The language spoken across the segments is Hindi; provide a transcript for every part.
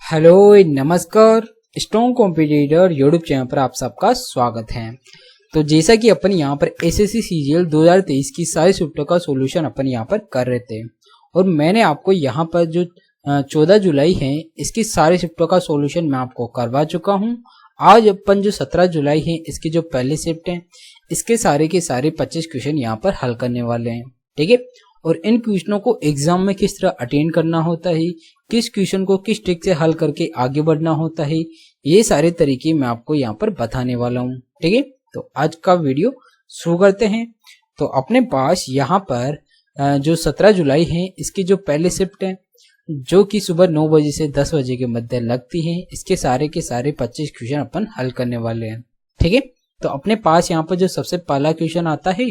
हेलो नमस्कार। स्ट्रॉन्ग कॉम्पिटिटर यूट्यूब चैनल पर आप सबका स्वागत है। तो जैसा कि अपन यहाँ पर एसएससी सीजीएल 2023 की सारी शिफ्टों का सॉल्यूशन अपन यहाँ पर कर रहे थे और मैंने आपको यहाँ पर जो 14 जुलाई है इसकी सारी शिफ्टों का सॉल्यूशन मैं आपको करवा चुका हूँ। आज अपन जो 17 जुलाई है इसकी जो पहली शिफ्ट है इसके सारे के सारे 25 क्वेश्चन यहाँ पर हल करने वाले हैं, ठीक है। और इन क्वेश्चनों को एग्जाम में किस तरह अटेंड करना होता है, किस क्वेश्चन को किस ट्रिक से हल करके आगे बढ़ना होता है, ये सारे तरीके मैं आपको यहाँ पर बताने वाला हूँ, ठीक है। तो आज का वीडियो शुरू करते हैं। तो अपने पास यहाँ पर जो 17 जुलाई है इसकी जो पहली शिफ्ट है जो कि सुबह 9 बजे से 10 बजे के मध्य लगती है, इसके सारे के सारे 25 क्वेश्चन अपन हल करने वाले हैं, ठीक है। तो अपने पास यहाँ पर जो सबसे पहला क्वेश्चन आता है,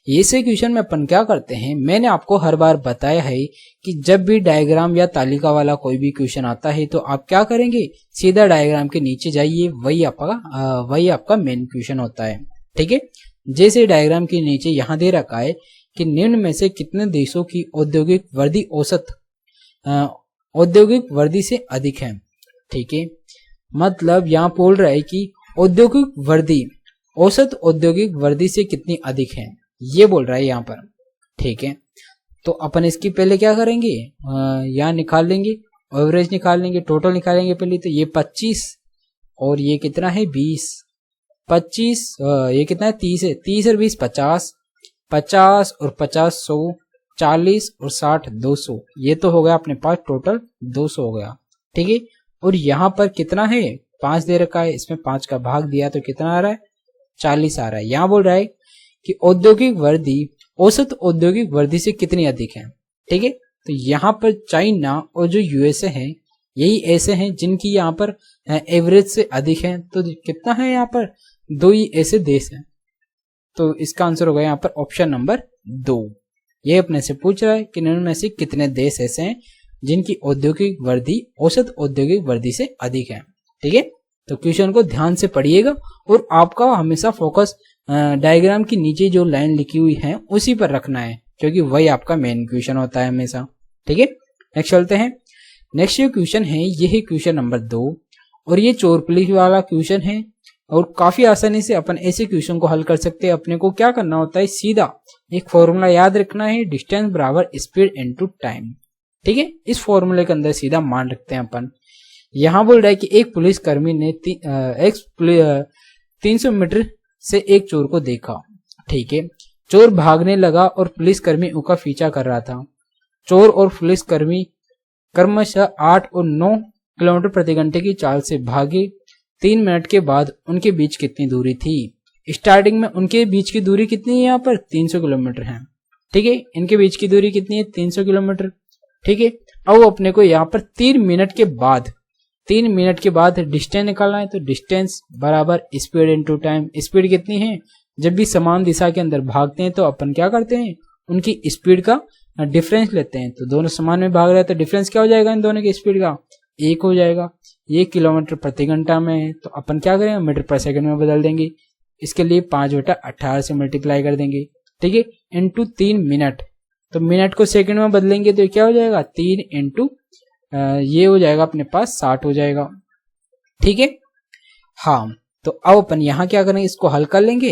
ये से क्वेश्चन में अपन क्या करते हैं, मैंने आपको हर बार बताया है कि जब भी डायग्राम या तालिका वाला कोई भी क्वेश्चन आता है तो आप क्या करेंगे, सीधा डायग्राम के नीचे जाइए, वही आपका मेन क्वेश्चन होता है, ठीक है। जैसे डायग्राम के नीचे यहाँ दे रखा है कि निम्न में से कितने देशों की औद्योगिक वर्दी औसत औद्योगिक वर्दी से अधिक है, ठीक है। मतलब यहाँ बोल रहा है कि औद्योगिक वर्दी औसत औद्योगिक वर्दी से कितनी अधिक है, ये बोल रहा है यहाँ पर, ठीक है। तो अपन इसकी पहले क्या करेंगे, यहाँ निकाल लेंगे, एवरेज निकाल लेंगे, टोटल निकालेंगे पहले। तो ये 25 और ये कितना है 20, 25 ये कितना है 30 है, 30 और 20 50, 50 और 50 100, 40 और 60 200, ये तो हो गया अपने पास टोटल 200 हो गया, ठीक है। और यहाँ पर कितना है 5 दे रखा है, इसमें 5 का भाग दिया तो कितना आ रहा है 40 आ रहा है। यहाँ बोल रहा है कि औद्योगिक वर्दी औसत औद्योगिक वर्दी से कितनी अधिक है, ठीक है। तो यहाँ पर चाइना और जो यूएसए है यही ऐसे हैं जिनकी यहाँ पर एवरेज से अधिक है। तो कितना है यहाँ पर 2 ही ऐसे देश हैं, तो इसका आंसर होगा यहाँ पर ऑप्शन नंबर 2। ये अपने से पूछ रहा है कि निम्न में से कितने देश ऐसे हैं जिनकी औद्योगिक वर्दी औसत औद्योगिक वर्दी से अधिक है, ठीक है। तो क्वेश्चन को ध्यान से पढ़िएगा और आपका हमेशा फोकस डायग्राम के नीचे जो लाइन लिखी हुई है उसी पर रखना है, क्योंकि वही आपका मेन क्वेश्चन होता है हमेशा, ठीक है। नेक्स्ट चलते हैं। नेक्स्ट क्वेश्चन है, ये है क्वेश्चन नंबर 2 और ये चोर पुलिस वाला क्वेश्चन है और काफी आसानी से अपन ऐसे क्वेश्चन को हल कर सकते हैं। अपने को क्या करना होता है, सीधा एक फॉर्मूला याद रखना है, डिस्टेंस बराबर स्पीड इनटू टाइम, ठीक है। इस फॉर्मूले के अंदर सीधा मान रखते हैं अपन। यहाँ बोल रहा है कि एक पुलिसकर्मी ने 300 मीटर से एक चोर को देखा, ठीक है। चोर भागने लगा और पुलिसकर्मी उसका पीछा कर रहा था। चोर और पुलिसकर्मी क्रमशः 8 और 9 किलोमीटर प्रति घंटे की चाल से भागे। 3 मिनट के बाद उनके बीच कितनी दूरी थी। स्टार्टिंग में उनके बीच की दूरी कितनी है, यहाँ पर 300 किलोमीटर है, ठीक है। इनके बीच की दूरी कितनी है 300 किलोमीटर, ठीक है। अब अपने को यहाँ पर 3 मिनट के बाद डिस्टेंस निकालना है। तो डिस्टेंस बराबर स्पीड इनटू टाइम। स्पीड कितनी है, जब भी समान दिशा के अंदर भागते हैं तो अपन क्या करते हैं, उनकी स्पीड का डिफरेंस लेते हैं। तो दोनों समान में भाग रहे हैं तो डिफरेंस क्या हो जाएगा इन दोनों की स्पीड का, 1 हो जाएगा। ये किलोमीटर प्रति घंटा में है तो अपन क्या करेंगे, मीटर पर सेकंड में बदल देंगे। इसके लिए 5/18 से मल्टीप्लाई कर देंगे, ठीक है, इंटू 3 मिनट। तो मिनट को सेकंड में बदलेंगे तो क्या हो जाएगा 3 इंटू ये हो जाएगा अपने पास 60 हो जाएगा, ठीक है। हाँ, तो अब अपन यहाँ क्या करेंगे, इसको हल कर लेंगे।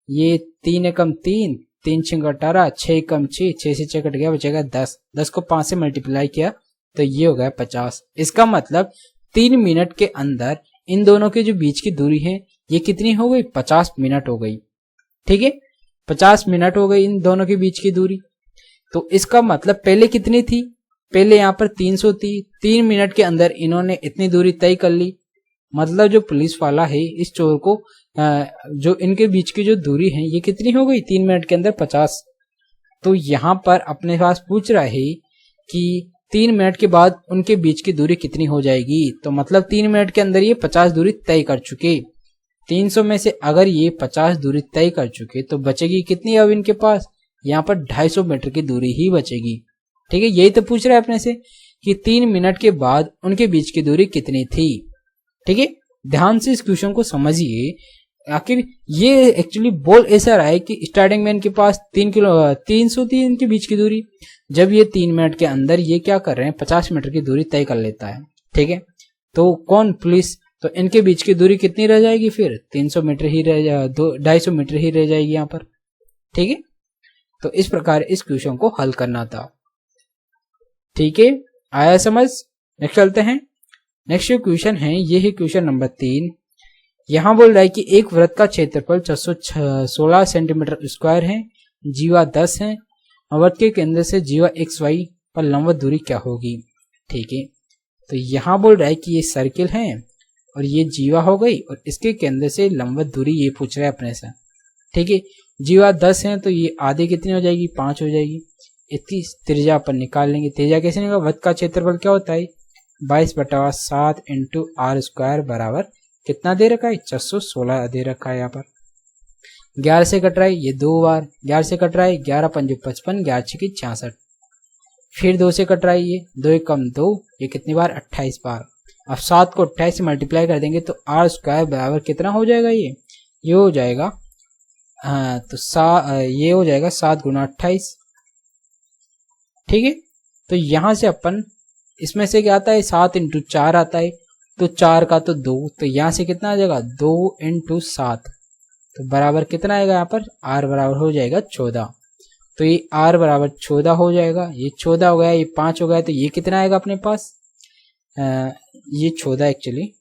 ये 3 एकम 3, 3 6 18, 6 एकम 6, 6 से 6 कट गया, बचेगा 10, 10 को 5 से मल्टीप्लाई किया तो ये हो गया 50। इसका मतलब 3 मिनट के अंदर इन दोनों के जो बीच की दूरी है ये कितनी हो गई, 50 मिनट हो गई, ठीक है। 50 मिनट हो गई इन दोनों के बीच की दूरी। तो इसका मतलब पहले कितनी थी, पहले यहाँ पर 300 थी, 3 मिनट के अंदर इन्होंने इतनी दूरी तय कर ली। मतलब जो पुलिस वाला है इस चोर को जो इनके बीच की जो दूरी है ये कितनी हो गई 3 मिनट के अंदर 50। तो यहाँ पर अपने पास पूछ रहा है कि 3 मिनट के बाद उनके बीच की दूरी कितनी हो जाएगी। तो मतलब 3 मिनट के अंदर ये 50 दूरी तय कर चुके। 300 में से अगर ये 50 दूरी तय कर चुके तो बचेगी कितनी, अब इनके पास यहाँ पर 250 मीटर की दूरी ही बचेगी, ठीक है। यही तो पूछ रहा है अपने से कि 3 मिनट के बाद उनके बीच की दूरी कितनी थी, ठीक है। ध्यान से इस क्वेश्चन को समझिए। आखिर ये एक्चुअली बोल ऐसा रहा है कि स्टार्टिंग में इनके पास 300 थी इनके बीच की दूरी, जब ये 3 मिनट के अंदर ये क्या कर रहे हैं 50 मीटर की दूरी तय कर लेता है, ठीक है। तो कौन पुलिस, तो इनके बीच की दूरी कितनी रह जाएगी फिर 300 मीटर ही रह जा 250 मीटर ही रह जाएगी यहाँ पर। ठीक है, तो इस प्रकार इस क्वेश्चन को हल करना था। ठीक है, आया समझ। नेक्स्ट चलते हैं। नेक्स्ट जो क्वेश्चन है ये है क्वेश्चन नंबर 3। यहां बोल रहा है कि एक वृत्त का क्षेत्रफल 616 सेंटीमीटर स्क्वायर है, जीवा 10 है, वृत्त के केंद्र से जीवा XY पर लंबवत दूरी क्या होगी। ठीक है, तो यहां बोल रहा है कि ये सर्किल है और ये जीवा हो गई और इसके केंद्र से लंबवत दूरी ये पूछ रहा है अपने से। ठीक है, जीवा 10 है तो ये आधे कितनी हो जाएगी 5 हो जाएगी। इसकी त्रिज्या अपन निकाल लेंगे। त्रिज्या कैसे निकाल, वृत्त का क्षेत्रफल क्या होता है 22/7 इंटू आर स्क्वायर बराबर कितना दे रखा है 616 दे रखा है। यहाँ पर 11 से कट रहा है ये 2 बार, 11 से कट रहा है 11 पंजे 55, 11 छक्के 66, फिर 2 से कट रहा है ये 2 एक कम 2, ये कितनी बार 28 बार। अब 7 को 28 से मल्टीप्लाई कर देंगे तो आर स्क्वायर बराबर कितना हो जाएगा ये हो जाएगा तो ये हो जाएगा 7 गुना 28। ठीक है, तो यहां से अपन इसमें से क्या आता है 7 इंटू 4 आता है, तो 4 का तो 2, तो यहां से कितना आ जाएगा 2 इंटू 7, तो बराबर कितना आएगा यहाँ पर r बराबर हो जाएगा 14। तो ये r बराबर 14 हो जाएगा, ये 14 हो गया, ये 5 हो गया, तो ये कितना आएगा अपने पास ये 14 एक्चुअली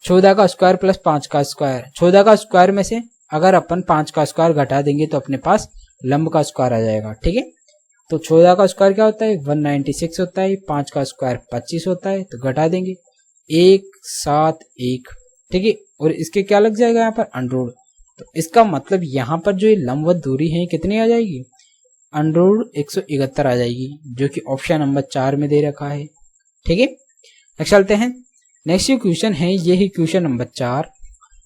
14 का स्क्वायर प्लस 5 का स्क्वायर। 14 का स्क्वायर में से अगर अपन 5 का स्क्वायर घटा देंगे तो अपने पास लंब का स्क्वायर आ जाएगा। ठीक है, तो 14 का स्क्वायर क्या होता है 196 होता है, 5 का स्क्वायर 25 होता है, तो घटा देंगे 1 7 1। ठीक है, और इसके क्या लग जाएगा यहाँ पर अंडरूट, तो इसका मतलब यहाँ पर जो ये लंबवत दूरी है कितनी आ जाएगी अंडरूट 171 आ जाएगी, जो कि ऑप्शन नंबर 4 में दे रखा है। ठीक है, नेक्स्ट चलते हैं। नेक्स्ट क्वेश्चन है ये है क्वेश्चन नंबर 4।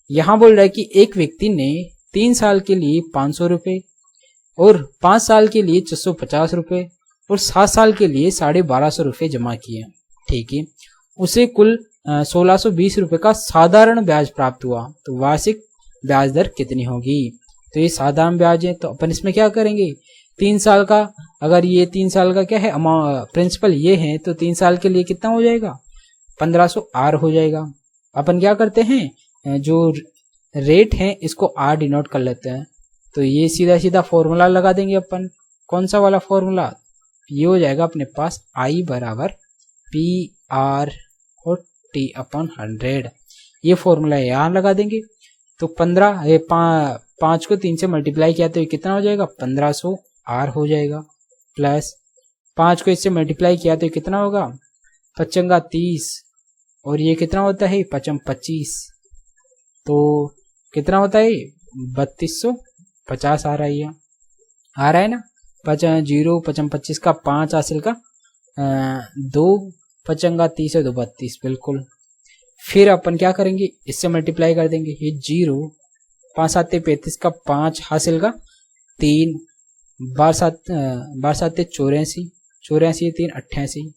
यहाँ बोल रहा है कि एक व्यक्ति ने 3 साल के लिए 500 रुपए और 5 साल के लिए 650 रुपए और 7 साल के लिए 1250 रुपए जमा किए। ठीक है, उसे कुल 1620 रुपए का साधारण ब्याज प्राप्त हुआ, तो वार्षिक ब्याज दर कितनी होगी। तो ये साधारण ब्याज है, तो अपन इसमें क्या करेंगे 3 साल का, अगर ये 3 साल का क्या है प्रिंसिपल ये है, तो 3 साल के लिए कितना हो जाएगा 1500 आर हो जाएगा। अपन क्या करते हैं जो रेट है इसको आर डिनोट कर लेते हैं, तो ये सीधा सीधा फॉर्मूला लगा देंगे अपन। कौन सा वाला फॉर्मूला, ये हो जाएगा अपने पास आई बराबर पी आर और टी अपॉन 100, ये फॉर्मूला यहाँ लगा देंगे। तो 5 को 3 से मल्टीप्लाई किया तो ये कितना हो जाएगा 1500 आर हो जाएगा, प्लस 5 को इससे मल्टीप्लाई किया तो ये कितना होगा 55 30, और ये कितना होता है 55 25, तो कितना होता है 3250 आ रहा है, आ रहा है ना। 0 55 25 का 5 हासिल का 2 55 30 है 2 32 बिल्कुल। फिर अपन क्या करेंगे इससे मल्टीप्लाई कर देंगे, ये 0 5 7 35 का 5 हासिल का 3 12 7 84 84 3 88,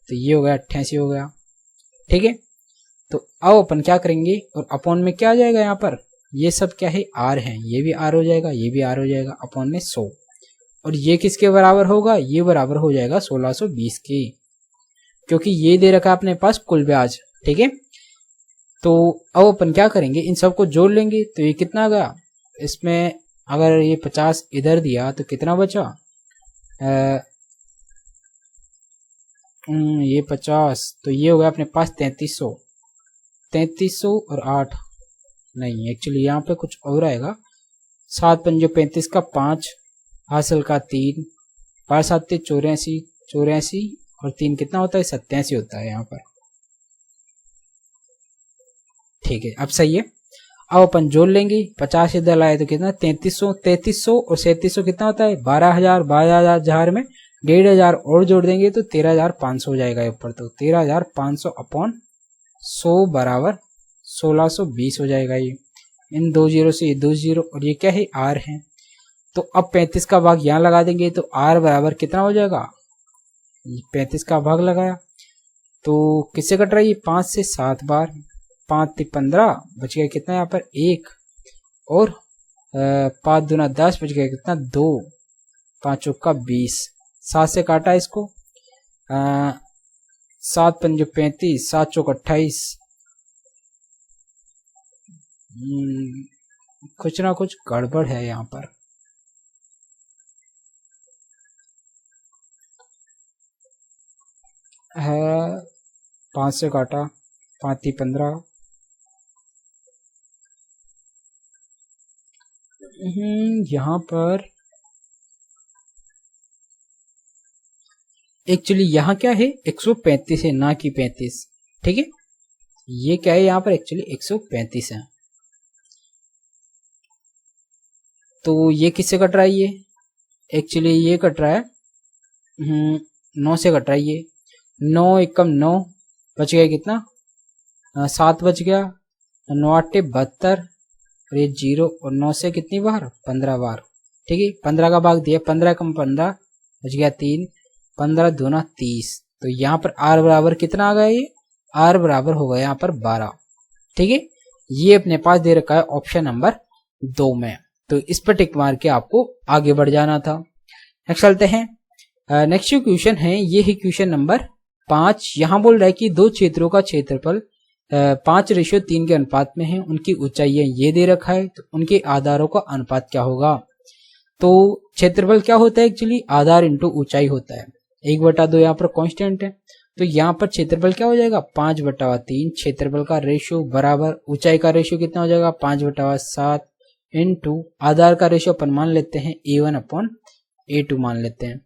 तो ये हो गया 88 हो गया। ठीक है, तो अब अपन क्या करेंगे और अपॉन में क्या आ जाएगा यहाँ पर, ये सब क्या है आर है, ये भी आर हो जाएगा, ये भी आर हो जाएगा, अपॉन में 100, और ये किसके बराबर होगा, ये बराबर हो जाएगा 1620 के, क्योंकि ये दे रखा है अपने पास कुल ब्याज। ठीक है, तो अब अपन क्या करेंगे इन सबको जोड़ लेंगे, तो ये कितना आ गया, इसमें अगर ये 50 इधर दिया तो कितना बचा ये 50, तो ये हो गया अपने पास 3300 और 8 नहीं, एक्चुअली यहाँ पे कुछ और आएगा, 7 पंजे 35 का 5 हासिल का 3 12 7 84 और 3 कितना होता है 87 होता है यहाँ पर। ठीक है, अब सही है। अब अपन जोड़ लेंगे, 50 इधर लाए तो कितना 3300 और 3700 कितना होता है 12000, 12000 में 1500 और जोड़ देंगे तो 13500 हो जाएगा ऊपर, तो 13500 अपॉन 100 बराबर 1620 हो जाएगा। ये इन 2 जीरो से ये 2 जीरो और ये क्या है आर है, तो अब 35 का भाग यहाँ लगा देंगे तो आर बराबर कितना हो जाएगा, 35 का भाग लगाया तो किससे कट रहा है ये 5 से 7 बार, 5 15 बच गया कितना यहाँ पर 1 और 5 दूना 10 बच गया कितना 2, 5 चौका 20, 7 से काटा इसको 7 पंजे 35, 7 चौक 28। कुछ ना कुछ गड़बड़ है यहाँ पर। है 5 से काटा, 5 3 15। यहाँ पर एक्चुअली यहाँ क्या है, 135 है ना कि 35। ठीक है, ये क्या है यहाँ पर एक्चुअली 135 है। तो ये किससे कट रहा है, ये एक्चुअली ये कट रहा है 9 से कट रहा है। ये 9 एकम 9 बच गया कितना, 7 बच गया, 9 8 72 और ये 0 और 9 से कितनी बार, 15 बार। ठीक है, 15 का भाग दिया, 15 कम 15 बच गया 3, 15 दूना 30। तो यहाँ पर r बराबर कितना आ गया, ये r बराबर होगा यहाँ पर 12। ठीक है, ये अपने पास दे रखा है ऑप्शन नंबर 2 में। तो इस पर टिक मार के आपको आगे बढ़ जाना था। नेक्स्ट चलते हैं। नेक्स्ट जो क्वेश्चन है ये है क्वेश्चन नंबर 5। यहाँ बोल रहा है कि दो क्षेत्रों का क्षेत्रफल 5:3 के अनुपात में है, उनकी ऊंचाइयां ये दे रखा है, तो उनके आधारों का अनुपात क्या होगा। तो क्षेत्रफल क्या होता है एक्चुअली, आधार इंटू ऊंचाई होता है। 1/2 यहाँ पर कांस्टेंट है, तो यहाँ पर क्षेत्रफल क्या हो जाएगा 5/3। क्षेत्रफल का रेशियो बराबर ऊंचाई का रेशियो कितना हो जाएगा 5/7 इंटू आधार का रेशियो अपन मान लेते हैं A1/A2 मान लेते हैं।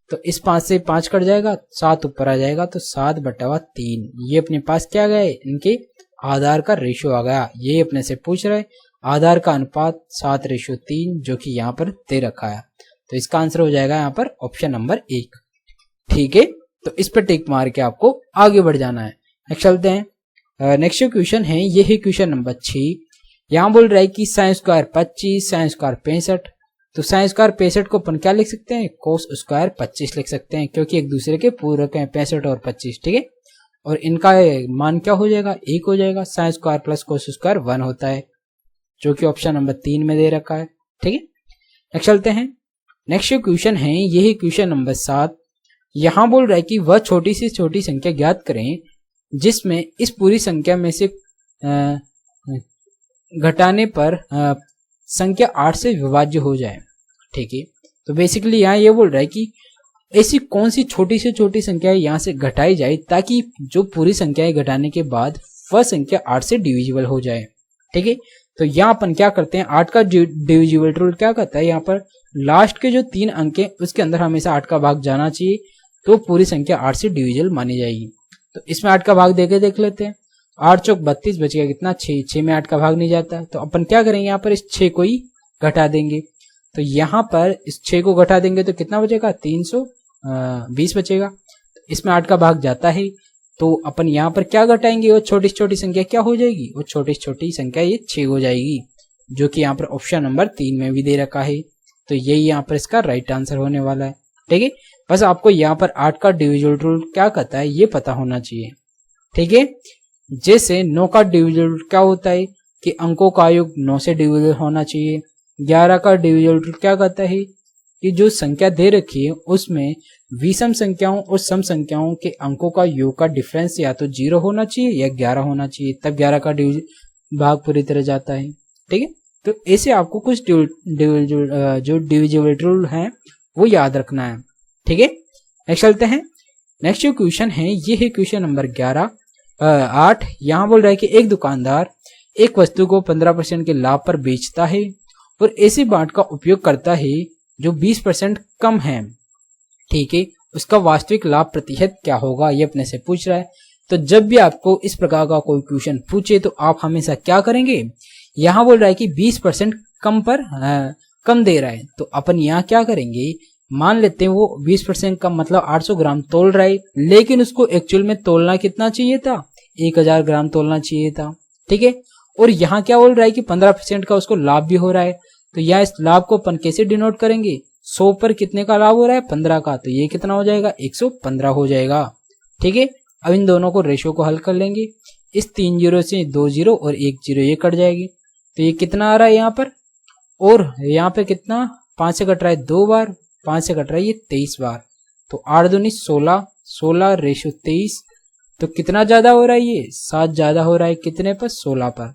तो इस 5 से 5 कट जाएगा, 7 ऊपर आ जाएगा, तो 7/3। ये अपने पास क्या गया, इनके आधार का रेशियो आ गया। ये अपने से पूछ रहे आधार का अनुपात 7:3, जो कि यहाँ पर दे रखा है। तो इसका आंसर हो जाएगा यहाँ पर ऑप्शन नंबर 1। ठीक है, तो इस पर टिक मार के आपको आगे बढ़ जाना है। नेक्स्ट चलते हैं। नेक्स्ट क्वेश्चन है ये है क्वेश्चन नंबर 6। यहाँ बोल रहा है कि sin स्क्वायर 25, sin स्क्वायर 65। तो sin स्क्वायर 65 को अपन क्या लिख सकते हैं, cos स्क्वायर 25 लिख सकते हैं, क्योंकि एक दूसरे के पूरक हैं 65 और 25। ठीक है, और इनका मान क्या हो जाएगा, 1 हो जाएगा। sin square plus cos square 1 होता है, जो कि ऑप्शन नंबर 3 में दे रखा है। ठीक है, नेक्स्ट चलते हैं। नेक्स्ट क्वेश्चन है ये है क्वेश्चन नंबर 7। यहाँ बोल रहा है कि वह छोटी से छोटी संख्या ज्ञात करें जिसमें इस पूरी संख्या में से घटाने पर संख्या 8 से विभाज्य हो जाए। ठीक है, तो बेसिकली यहाँ ये बोल रहा है कि ऐसी कौन सी छोटी से छोटी संख्या यहाँ से घटाई जाए ताकि जो पूरी संख्याएं घटाने के बाद वह संख्या 8 से डिविजिबल हो जाए। ठीक है, तो यहाँ अपन क्या करते हैं, 8 का डिविजिबल रूल क्या कहता है, यहाँ पर लास्ट के जो 3 अंक है उसके अंदर हमेशा 8 का भाग जाना चाहिए, तो पूरी संख्या 8 से डिविजिबल मानी जाएगी। तो इसमें 8 का भाग देके देख लेते हैं। 8 चौक 32 बच गया कितना 6, 6 में 8 का भाग नहीं जाता, तो अपन क्या करेंगे यहाँ पर इस 6 को ही घटा देंगे। तो यहाँ पर इस 6 को घटा देंगे तो कितना बचेगा 320 बचेगा। इसमें 8 का भाग जाता है, तो अपन यहाँ पर क्या घटाएंगे, वो छोटी छोटी संख्या क्या हो जाएगी, वो छोटी छोटी संख्या ये 6 हो जाएगी, जो कि यहाँ पर ऑप्शन नंबर 3 में भी दे रखा है। तो यही यहाँ पर इसका राइट आंसर होने वाला है। ठीक है, बस आपको यहाँ पर 8 का डिविजिबल रूल क्या कहता है ये पता होना चाहिए। ठीक है, जैसे 9 का डिविजिबल रूल क्या होता है कि अंकों का योग 9 से डिविजिबल होना चाहिए। 11 का डिविजिबल रूल क्या कहता है कि जो संख्या दे रखी है उसमें विषम संख्याओं और सम संख्याओं के अंकों का योग का डिफरेंस या तो 0 होना चाहिए या 11 होना चाहिए, तब 11 का भाग पूरी तरह जाता है। ठीक है, तो ऐसे आपको कुछ जो डिविजिबल रूल हैं वो याद रखना है। ठीक है, नेक्स्ट चलते हैं। नेक्स्ट जो क्वेश्चन है ये है क्वेश्चन नंबर 8। यहाँ बोल रहा है कि एक दुकानदार एक वस्तु को 15% के लाभ पर बेचता है और ऐसे बाट का उपयोग करता है जो 20% कम है। ठीक है, उसका वास्तविक लाभ प्रतिशत क्या होगा, ये अपने से पूछ रहा है। तो जब भी आपको इस प्रकार का कोई क्वेश्चन पूछे तो आप हमेशा क्या करेंगे, यहाँ बोल रहा है कि 20% कम पर कम दे रहा है, तो अपन यहाँ क्या करेंगे, मान लेते हैं वो 20% कम मतलब 800 ग्राम तोल रहा है, लेकिन उसको एक्चुअल में तोलना कितना चाहिए था, 1000 ग्राम तोलना चाहिए था। ठीक है, और यहाँ क्या बोल रहा है कि 15% का उसको लाभ भी हो रहा है, तो यहाँ इस लाभ को अपन कैसे डिनोट करेंगे, 100 पर कितने का लाभ हो रहा है 15 का, तो ये कितना हो जाएगा 115 हो जाएगा। ठीक है, अब इन दोनों को रेशियो को हल कर लेंगे। इस 3 जीरो से 2 जीरो और 1 जीरो ये कट जाएगी, तो ये कितना आ रहा है यहाँ पर, और यहाँ पे कितना 5 से कट रहा है 2 बार, 5 से कट रहा है ये 23 बार, तो 8 दूनी 16, 16 रेशियो 23, तो कितना ज्यादा हो रहा है, ये 7 ज्यादा हो रहा है, कितने पर, 16 पर।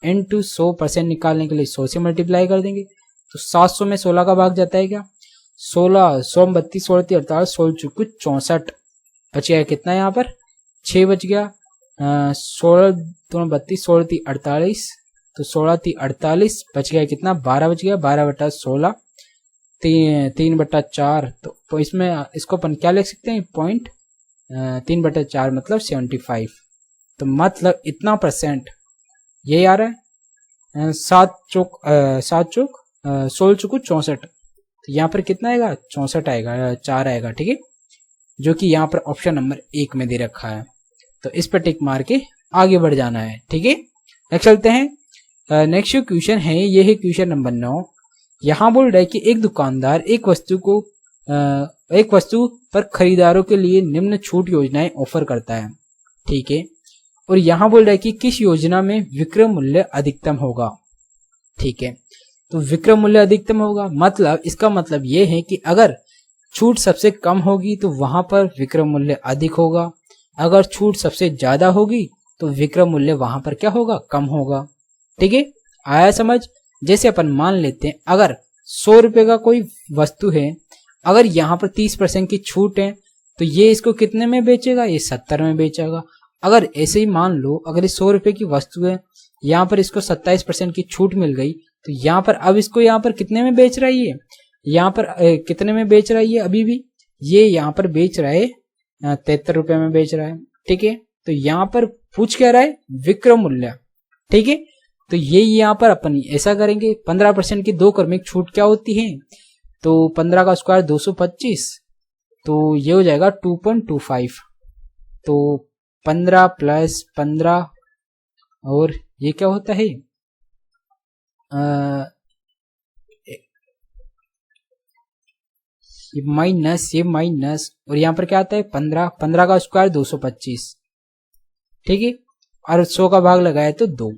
इनटू 100% निकालने के लिए 100 से मल्टीप्लाई कर देंगे, तो 700 में 16 का भाग जाता है क्या, 16, 100, 32, 16, 48, 16 चुकू 64, बच गया कितना यहाँ पर, 6 बच गया। 16 दोनों 32, 16 3 48, तो 16 3 48, बच गया कितना, 12 बच गया, 12/16, 3/4, तो इसमें इसको अपन क्या लिख सकते हैं, पॉइंट 3/4 मतलब 75, तो मतलब इतना परसेंट ये आ रहा है। 7 चौक 16 चौकू 64, तो यहाँ पर कितना आएगा, 64 आएगा, 4 आएगा, ठीक है, जो कि यहाँ पर ऑप्शन नंबर 1 में दे रखा है। तो इस पर टिक मार के आगे बढ़ जाना है, ठीक है। नेक्स्ट चलते हैं। नेक्स्ट जो क्वेश्चन है ये है क्वेश्चन नंबर 9। यहाँ बोल रहा है कि एक दुकानदार एक वस्तु पर खरीदारों के लिए निम्न छूट योजनाएं ऑफर करता है, ठीक है, और यहाँ बोल रहा है कि किस योजना में विक्रय मूल्य अधिकतम होगा, ठीक है। तो विक्रय मूल्य अधिकतम होगा मतलब इसका मतलब ये है कि अगर छूट सबसे कम होगी तो वहां पर विक्रय मूल्य अधिक होगा, अगर छूट सबसे ज्यादा होगी तो विक्रय मूल्य वहां पर क्या होगा, कम होगा, ठीक है। आया समझ। जैसे अपन मान लेते हैं अगर 100 रुपए का कोई वस्तु है, अगर यहाँ पर 30% की छूट है तो ये इसको कितने में बेचेगा, ये 70 में बेचेगा। अगर ऐसे ही मान लो अगर ये 100 रुपए की वस्तु है, यहाँ पर इसको 27% की छूट मिल गई, तो यहाँ पर अब इसको यहाँ पर कितने में बेच रहा है, ये यहाँ पर कितने में बेच रहा है, ये अभी भी ये यहाँ पर बेच रहा है 73 रुपए में बेच रहा है, ठीक है। तो यहाँ पर पूछ क्या रहा है, विक्रय मूल्य, ठीक है। तो ये यहाँ पर अपन ऐसा करेंगे, 15% की 2 क्रमिक छूट क्या होती है, तो 15 का स्क्वायर 225, तो ये हो जाएगा 2.25, तो 15 + 15 और ये क्या होता है, ये माइनस और यहाँ पर क्या आता है 15 का स्क्वायर 225, ठीक है, और 100 का भाग लगाया तो 2,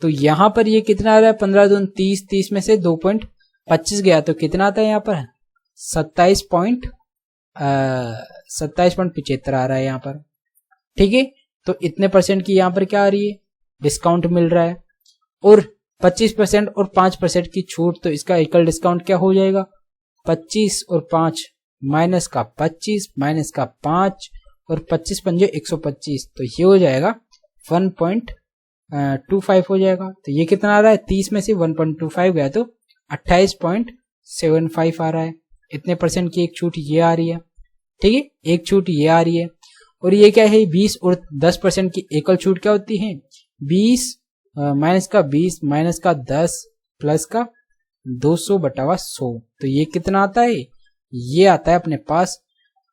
तो यहाँ पर ये कितना आ रहा है, 15 दूनी 30, 30 में से 2.25 गया तो कितना आता है यहाँ पर 27.75 आ रहा है यहाँ पर, ठीक है। तो इतने परसेंट की यहाँ पर क्या आ रही है, डिस्काउंट मिल रहा है, और 25% और 5% की छूट, तो इसका एकल डिस्काउंट क्या हो जाएगा, 25 और 5 माइनस का 25 माइनस का 5 और 25 पंजे 125, तो ये हो जाएगा 1.25 हो जाएगा। तो ये कितना आ रहा है, 30 में से 1.25 गया तो 28.75 आ रहा है। इतने परसेंट की एक छूट ये आ रही है, ठीक है, एक छूट ये आ रही है। और ये क्या है, 20 और 10% की एकल छूट क्या होती है, 20 माइनस का 20 माइनस का 10 प्लस का 200/100, तो ये कितना आता है, ये आता है अपने पास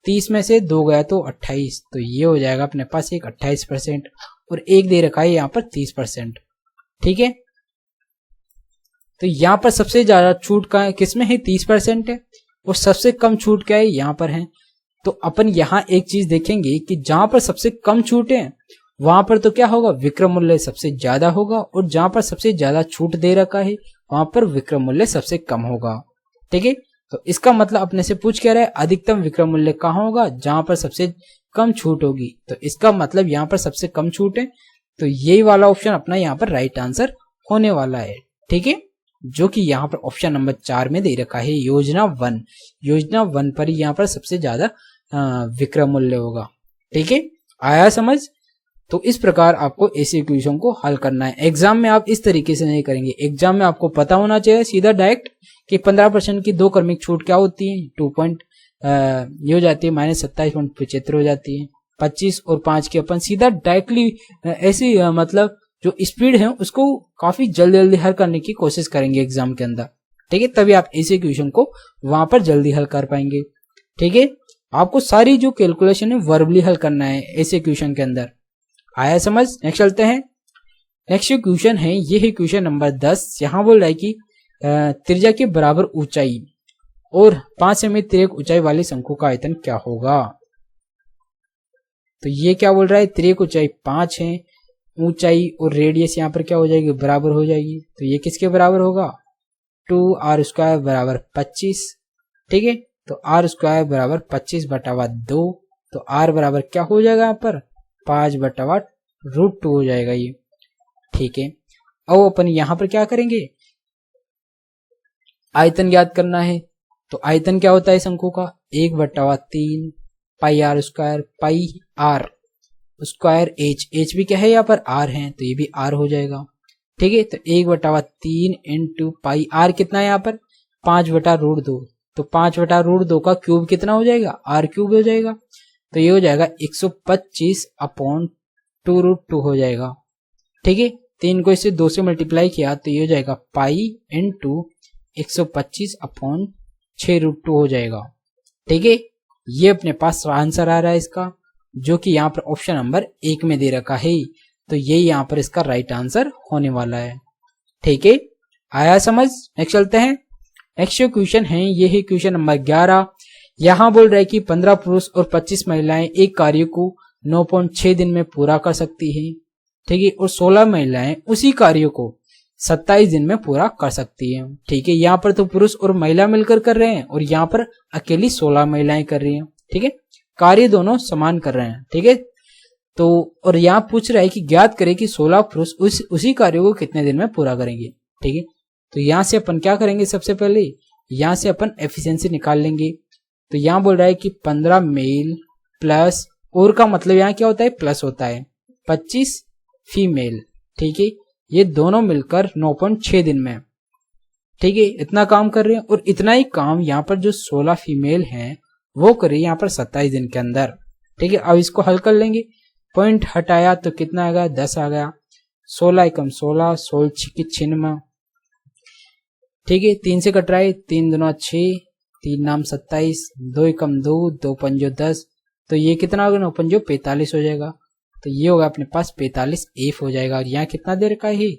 30 में से 2 गया तो 28, तो ये हो जाएगा अपने पास एक 28%, और एक दे रखा है यहाँ पर 30%, ठीक है। तो यहाँ पर सबसे ज्यादा छूट का किसमें है, 30% है, और सबसे कम छूट क्या है, यहाँ पर है। तो अपन यहाँ एक चीज देखेंगे कि जहां पर सबसे कम छूट है वहां पर तो क्या होगा, विक्रय मूल्य सबसे ज्यादा होगा, और जहां पर सबसे ज्यादा छूट दे रखा है वहां पर विक्रय मूल्य सबसे कम होगा, ठीक है। तो इसका मतलब अपने से पूछ क्या रहा है, अधिकतम विक्रय मूल्य कहाँ होगा, जहां पर सबसे कम छूट होगी। तो इसका मतलब यहाँ पर सबसे कम छूट है, तो यही वाला ऑप्शन अपना यहाँ पर राइट आंसर होने वाला है, ठीक है, जो कि यहाँ पर ऑप्शन नंबर 4 में दे रखा है, योजना 1 पर ही यहाँ पर सबसे ज्यादा विक्रय मूल्य होगा, ठीक है। आया समझ। तो इस प्रकार आपको ऐसे इक्वेशन को हल करना है। एग्जाम में आप इस तरीके से नहीं करेंगे, एग्जाम में आपको पता होना चाहिए सीधा डायरेक्ट कि 15% की 2 क्रमिक छूट क्या होती है, 2 पॉइंट ये हो जाती है -27.75 हो जाती है। 25 और 5 की अपन सीधा डायरेक्टली ऐसी मतलब जो स्पीड है उसको काफी जल्दी हल करने की कोशिश करेंगे एग्जाम के अंदर, ठीक है, तभी आप ऐसे इक्वेशन को वहां पर जल्दी हल कर पाएंगे, ठीक है। आपको सारी जो कैलकुलेशन है वर्बली हल करना है ऐसे क्वेश्चन के अंदर। आया समझ। नेक्स्ट चलते हैं। नेक्स्ट जो क्वेश्चन है ये है क्वेश्चन नंबर 10। यहाँ बोल रहा है कि त्रिज्या के बराबर ऊंचाई और 5 सेमी तिर्यक ऊंचाई वाले शंकु का आयतन क्या होगा। तो ये क्या बोल रहा है, तिर्यक ऊंचाई 5 है, ऊंचाई और रेडियस यहाँ पर क्या हो जाएगी, बराबर हो जाएगी। तो ये किसके बराबर होगा, 2r² बराबर 25, ठीक है। तो r² बराबर 25/2, तो r बराबर क्या हो जाएगा यहाँ पर 5/√2 हो जाएगा ये। ठीक है, अब अपन यहाँ पर क्या करेंगे, आयतन ज्ञात करना है। तो आयतन क्या होता है इस अंकों का, 1/3 pi R square, pi R square H भी क्या है यहाँ पर आर है, तो ये भी आर हो जाएगा। ठीक है, तो 1/3 इंटू पाई आर कितना है यहाँ पर 5/√2, तो 5/√2 का क्यूब कितना हो जाएगा, आर क्यूब हो जाएगा। तो ये हो जाएगा 125/2√2 हो जाएगा। ठीक है, 3 को इससे 2 से मल्टीप्लाई किया तो ये हो जाएगा पाई इंटू 125/6√2 हो जाएगा। ठीक है, ये अपने पास आंसर आ रहा है इसका, जो कि यहाँ पर ऑप्शन नंबर 1 में दे रखा है। तो ये यहाँ पर इसका राइट आंसर होने वाला है। ठीक है, आया समझ। नेक्स्ट चलते हैं। नेक्स्ट जो क्वेश्चन है ये है क्वेश्चन नंबर 11। यहाँ बोल रहा है कि 15 पुरुष और 25 महिलाएं एक कार्य को 9.6 दिन में पूरा कर सकती हैं। ठीक है, और 16 महिलाएं उसी कार्य को 27 दिन में पूरा कर सकती है। ठीक है, यहाँ पर तो पुरुष और महिला मिलकर कर रहे हैं और यहाँ पर अकेली 16 महिलाएं कर रही हैं। ठीक है, कार्य दोनों समान कर रहे हैं। ठीक है, तो और यहाँ पूछ रहा है कि ज्ञात करें कि 16 पुरुष उसी कार्य को कितने दिन में पूरा करेंगे। ठीक है, तो यहाँ से अपन क्या करेंगे, सबसे पहले यहाँ से अपन एफिशिएंसी निकाल लेंगे। तो यहाँ बोल रहा है कि 15 मेल प्लस, और का मतलब यहाँ क्या होता है, प्लस होता है, 25 फीमेल। ठीक है, ये दोनों मिलकर 9.6 दिन में, ठीक है, इतना काम कर रहे हैं। और इतना ही काम यहाँ पर जो 16 फीमेल हैं वो करे यहाँ पर 27 दिन के अंदर। ठीक है, अब इसको हल कर लेंगे। पॉइंट हटाया तो कितना आ गया, 10 आ गया। 16 एकम 16, 16 छिकी 96। ठीक है, 3 से कट रहा है, 3 दूना 6, 3 नाम 27, 2 एकम 2, 2 पंजो 10। तो ये कितना होगा, 9 पंजो 45 हो जाएगा। तो ये होगा अपने पास 45 एफ हो जाएगा। और यहाँ कितना दे रखा है,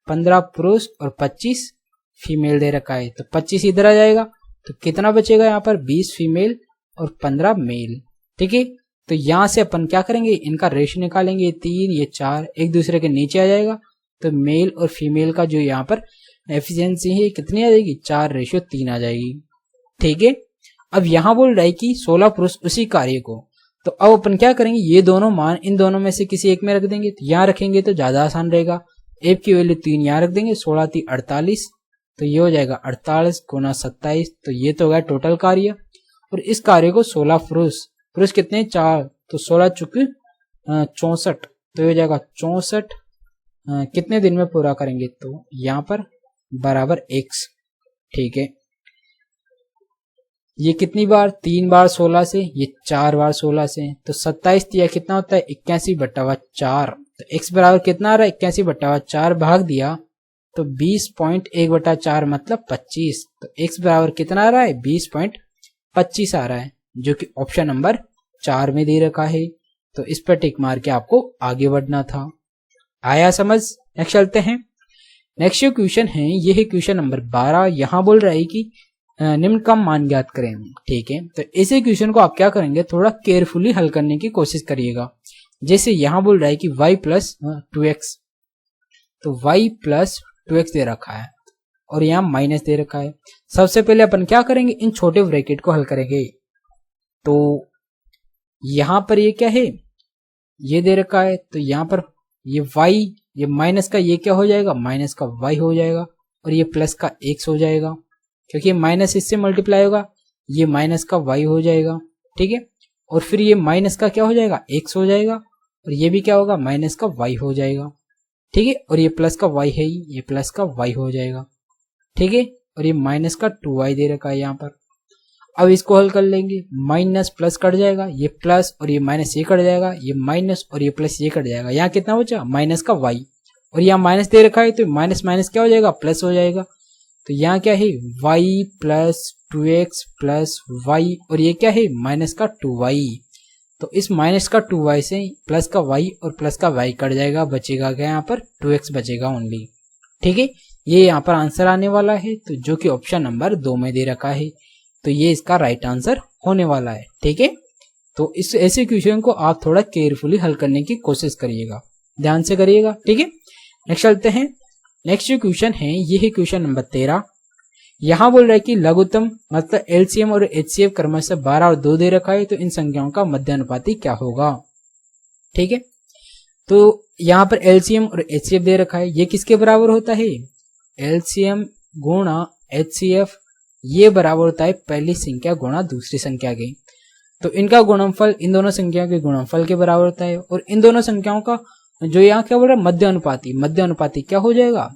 15 पुरुष और 25 फीमेल दे रखा है। तो 25 इधर आ जाएगा, तो कितना बचेगा यहाँ पर, 20 फीमेल और 15 मेल। ठीक है, तो यहाँ से अपन क्या करेंगे, इनका रेशियो निकालेंगे, ये 3 ये 4 एक दूसरे के नीचे आ जाएगा। तो मेल और फीमेल का जो यहाँ पर एफिशिएंसी है कितनी आ जाएगी, 4:3 आ जाएगी। ठीक है, अब यहाँ बोल रहा है कि 16 पुरुष उसी कार्य को, तो अब अपन क्या करेंगे, ये दोनों मान इन दोनों में से किसी एक में रख देंगे। तो यहाँ रखेंगे तो ज्यादा आसान रहेगा। एफ की वैल्यू 3 यहाँ रख देंगे, 16 3 48, तो ये हो जाएगा 48 गुना 27। तो ये तो हो गया टोटल कार्य। और इस कार्य को 16 पुरुष कितने, 4, तो 16 चुके 64, तो ये हो जाएगा 64 कितने दिन में पूरा करेंगे, तो यहाँ पर बराबर x। ठीक है, ये कितनी बार, 3 बार 16 से, ये 4 बार 16 से, तो 27 दिया कितना होता है, 81/4। तो x बराबर कितना आ रहा है, 81/4 भाग दिया तो 20.1/4 मतलब 25। तो x बराबर कितना आ रहा है, 20.25 आ रहा है, जो कि ऑप्शन नंबर 4 में दे रखा है। तो इस पर टिक मार के आपको आगे बढ़ना था। आया समझ। नेक्स्ट चलते हैं। नेक्स्ट जो क्वेश्चन है ये है क्वेश्चन नंबर 12। यहाँ बोल रहा है कि निम्न का मान ज्ञात करें। ठीक है, तो ऐसे क्वेश्चन को आप क्या करेंगे, थोड़ा केयरफुली हल करने की कोशिश करिएगा। जैसे यहाँ बोल रहा है कि y प्लस 2x, तो y प्लस 2x दे रखा है और यहाँ माइनस दे रखा है। सबसे पहले अपन क्या करेंगे, इन छोटे ब्रैकेट को हल करेंगे। तो यहाँ पर ये क्या है, ये दे रखा है, तो यहाँ पर ये y, ये माइनस का ये क्या हो जाएगा, माइनस का y हो जाएगा, और ये प्लस का x हो जाएगा, क्योंकि माइनस इससे मल्टीप्लाई होगा, ये माइनस का y हो जाएगा। ठीक है, और फिर ये माइनस का क्या हो जाएगा, x हो जाएगा, और ये भी क्या होगा, माइनस का y हो जाएगा। ठीक है, और ये प्लस का y है, ये प्लस का y हो जाएगा। ठीक है, और ये माइनस का 2y दे रखा है यहाँ पर। अब इसको हल कर लेंगे, माइनस प्लस कट जाएगा, ये प्लस और ये माइनस ये कट जाएगा, ये माइनस और ये प्लस ये कट जाएगा। यहाँ कितना बचा, माइनस का y, और यहाँ माइनस दे रखा है तो माइनस माइनस क्या हो जाएगा, प्लस हो जाएगा। तो यहाँ क्या है, y plus 2x plus y, और ये क्या है, माइनस का 2y। तो इस माइनस का 2y से प्लस का y और प्लस का y कट जाएगा, बचेगा क्या यहाँ पर, 2x बचेगा ओनली। ठीक है, ये यहाँ पर आंसर आने वाला है, तो जो कि ऑप्शन नंबर 2 में दे रखा है। तो ये इसका राइट आंसर होने वाला है। ठीक है, तो इस ऐसे क्वेश्चन को आप थोड़ा केयरफुली हल करने की कोशिश करिएगा, ध्यान से करिएगा। ठीक है, नेक्स्ट चलते हैं। नेक्स्ट जो क्वेश्चन है ये है क्वेश्चन नंबर 13। यहाँ बोल रहा है कि लघुत्तम मतलब एलसीएम और एचसीएफ क्रमशः 12 और 2 दे रखा है, तो इन संख्याओं का मध्यानुपाती क्या होगा। ठीक है, तो यहाँ पर एलसीएम और एचसीएफ दे रखा है, ये किसके बराबर होता है, एलसीएम गुणा एचसीएफ, ये बराबर होता है पहली संख्या गुणा दूसरी संख्या के। तो इनका गुणनफल इन दोनों संख्याओं के गुणनफल के बराबर होता है, और इन दोनों संख्याओं का जो यहाँ क्या बोल रहा है मध्य अनुपाती, मध्य अनुपाती क्या हो जाएगा,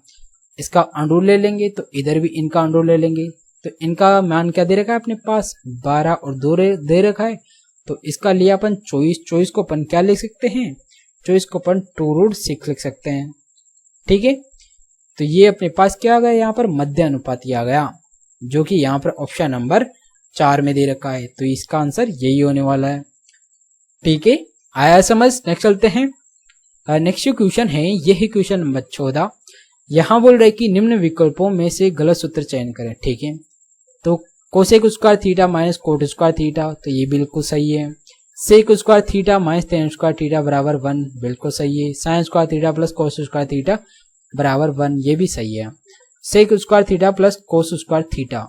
इसका अंडर ले लेंगे तो इधर भी इनका अंडर ले लेंगे। तो इनका मान क्या दे रखा है अपने पास 12 और 2 दे रखा है, तो इसका लिया अपन 24 को अपन क्या लिख सकते हैं, 24 को अपन 2√6 लिख सकते हैं। ठीक है, तो ये अपने पास क्या आ गया, यहाँ पर मध्य अनुपाती आ गया, जो कि यहाँ पर ऑप्शन नंबर 4 में दे रखा है। तो इसका आंसर यही होने वाला है। ठीक है, आया समझ। नेक्स्ट चलते हैं। नेक्स्ट क्वेश्चन है, ये है क्वेश्चन नंबर 14। यहाँ बोल रहे कि निम्न विकल्पों में से गलत सूत्र चयन करें। ठीक है, तो cosec square theta minus cot square theta, तो ये बिल्कुल सही है। Sec square theta minus tan square theta बराबर 1, बिल्कुल सही है। Sine square theta plus cos square theta बराबर 1, ये भी सही है। Sec square theta plus cos square theta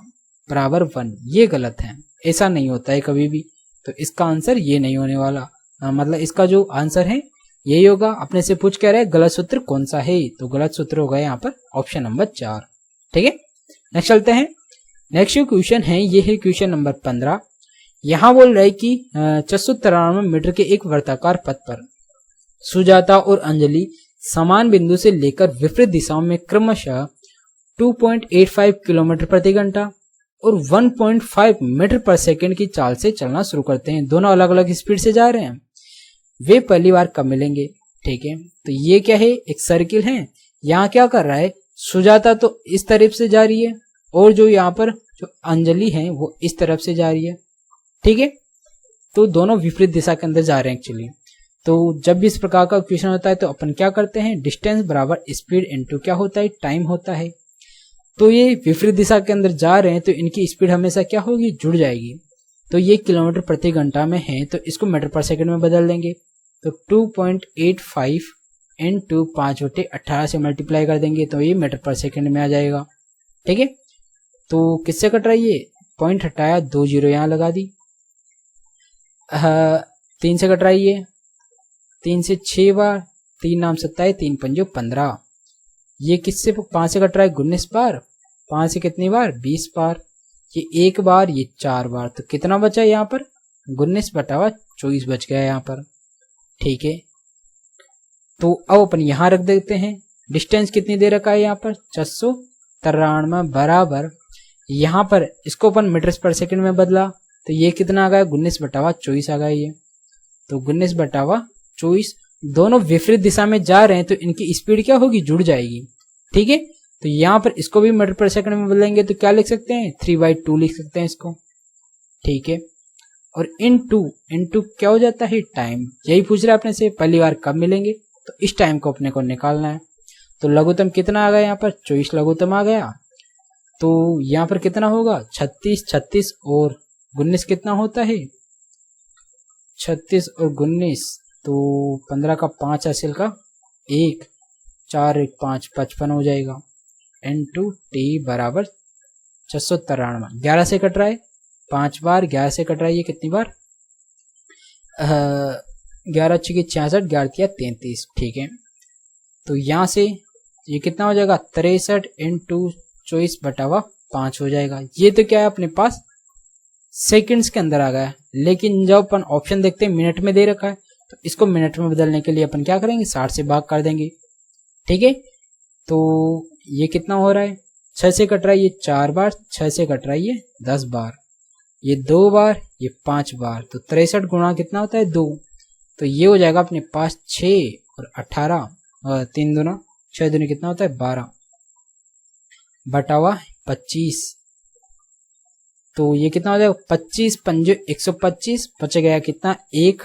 बराबर 1, ये गलत है, ऐसा नहीं होता है कभी भी। तो इसका आंसर ये नहीं होने वाला, मतलब इसका जो आंसर है यही होगा। अपने से पूछ कह रहे हैं गलत सूत्र कौन सा है, तो गलत सूत्र होगा यहाँ पर ऑप्शन नंबर 4। ठीक है, नेक्स्ट चलते हैं। नेक्स्ट क्वेश्चन है, ये है क्वेश्चन नंबर 15। यहाँ बोल रहे कि 693 मीटर के एक वर्ताकार पथ पर सुजाता और अंजलि समान बिंदु से लेकर विपरीत दिशाओं में क्रमशः 2.85 किलोमीटर प्रति घंटा और 1.5 मीटर पर सेकंड की चाल से चलना शुरू करते हैं। दोनों अलग अलग स्पीड से जा रहे हैं। वे पहली बार कब मिलेंगे। ठीक है, तो ये क्या है, एक सर्किल है। यहाँ क्या कर रहा है, सुजाता तो इस तरफ से जा रही है और जो यहाँ पर जो अंजलि है वो इस तरफ से जा रही है। ठीक है, तो दोनों विपरीत दिशा के अंदर जा रहे हैं एक्चुअली। तो जब भी इस प्रकार का क्वेश्चन होता है तो अपन क्या करते हैं, डिस्टेंस बराबर स्पीड इनटू क्या होता है, टाइम होता है। तो ये विपरीत दिशा के अंदर जा रहे हैं तो इनकी स्पीड हमेशा क्या होगी, जुड़ जाएगी। तो ये किलोमीटर प्रति घंटा में है तो इसको मीटर पर सेकंड में बदल देंगे। तो 2.85 इनटू 5/18 से मल्टीप्लाई कर देंगे तो ये मीटर पर सेकंड में आ जाएगा। ठीक है, तो किससे कट रहा है, ये पॉइंट हटाया, 2 जीरो यहाँ लगा दी। 3 से कट रहा है, ये 3 से 6 बार, 3 नाम 27, 3 पंजो 15। ये किससे 5 से कट रहा है, 19 बार। 5 से कितनी बार, 20 बार। ये 1 बार, ये 4 बार। तो कितना बचा यहाँ पर, 19/24 बच गया यहाँ पर। ठीक है, तो अब अपन यहाँ रख देते हैं। डिस्टेंस कितनी दे रखा है यहाँ पर, 693 बराबर, यहाँ पर इसको अपन मीटर पर सेकंड में बदला तो ये कितना आ गया, 19/24 आ गया ये। तो 19/24, दोनों विपरीत दिशा में जा रहे हैं तो इनकी स्पीड क्या होगी, जुड़ जाएगी। ठीक है, तो यहाँ पर इसको भी मीटर पर सेकंड में बदलेंगे तो क्या लिख सकते हैं, 3/2 लिख सकते हैं इसको। ठीक है, और इनटू क्या हो जाता है, टाइम। यही पूछ रहा है अपने से, पहली बार कब मिलेंगे, तो इस टाइम को अपने को निकालना है। तो लघुत्तम कितना आ गया यहाँ पर, 24 लघुत्तम आ गया। तो यहाँ पर कितना होगा, 36 और 19 कितना होता है, 36 और 19, तो 15 का 5 हासिल का 1, 4 1 5, 55 हो जाएगा। इनटू टी बराबर 693, 11 से कट रहा है 5 बार, 11 से कट रहा है ये कितनी बार, 11 अच्छी की 66, 11 33। ठीक है, तो यहाँ से ये कितना हो जाएगा, 63 इनटू 24/5 हो जाएगा। ये तो क्या है अपने पास सेकंड्स के अंदर आ गया, लेकिन जब अपन ऑप्शन देखते हैं मिनट में दे रखा है तो इसको मिनट में बदलने के लिए अपन क्या करेंगे, 60 से भाग कर देंगे। ठीक है, तो ये कितना हो रहा है, 6 से कट रहा है ये 4 बार, 6 से कट रहा है ये 10 बार, ये 2 बार, ये 5 बार। तो 63 गुणा कितना होता है, 2। तो ये हो जाएगा अपने पास 6 और 18 और 3 दूना 6 दूनी कितना होता है, 12 बटावा 25। तो ये कितना हो जाएगा, 25 पंजे 125, बच गया कितना, 1।